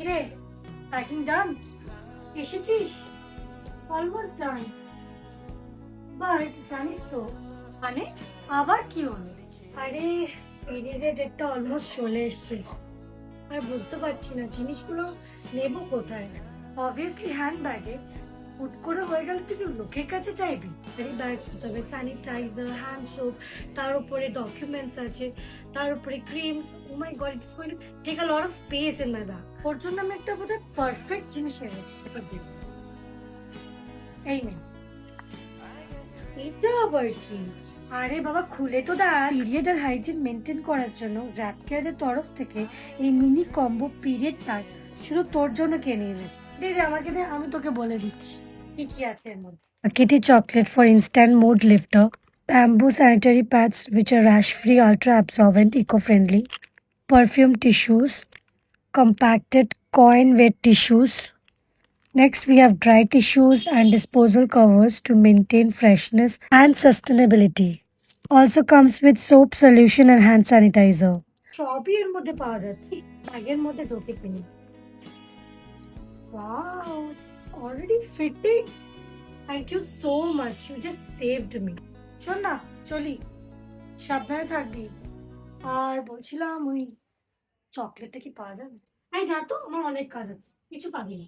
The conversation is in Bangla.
কিরে, প্যাকিং ডান? এসেছিস? Almost done. বাট জানিস তো, মানে আবার কি হলো? আরে পিরিয়ডের ডেটটা অলমোস্ট চলে এসছে, আর বুঝতে পারছি না জিনিসগুলো নেবো কোথায়। অবভিয়াসলি হ্যান্ড ব্যাগে। হুট করে হয়ে গেলে তুই কি লোকের কাছে চাইবি? আরে ব্যাগ তবে স্যানিটাইজার, হ্যান্ড সোপ, তার উপরে ডকুমেন্টস আছে, তার উপরে creams. Oh my god, it's going to take a lot of space in my bag. ওর জন্য আমি একটা বোধহয় পারফেক্ট জিনিস এনেছি। এই নে। এটা আবার কি? আরে বাবা, খুলে তো দেখ। পিরিয়ড আর হাইজিন মেনটেন করার জন্য র্যাপ কেয়ারের তরফ থেকে এই মিনি কম্বো পিরিয়ড প্যাক শুধু তোর জন্য কিনে এনেছি। দে দে আমাকে দে, আমি তোকে বলে দিচ্ছি কি কি আছে এর মধ্যে। A kitty chocolate for instant mood lifter, bamboo sanitary pads which are rash free, ultra absorbent, eco friendly, perfume tissues, compacted coin wet tissues. Next, we have dry tissues and disposal covers to maintain freshness and sustainability. Also comes with soap solution and hand sanitizer. সবই এর মধ্যে পাওয়া যাচ্ছে, ব্যাগের মধ্যে ঢোকে কিনে। Wow, it's already fitting. Thank you so much. You just saved me. শোন না, চলি, সাবধানে থাকবি। আর বলছিলাম ওই চকলেটটা কি পাওয়া যাবে? এই যা তো, আমার অনেক কাজ আছে, কিছু পাবি না।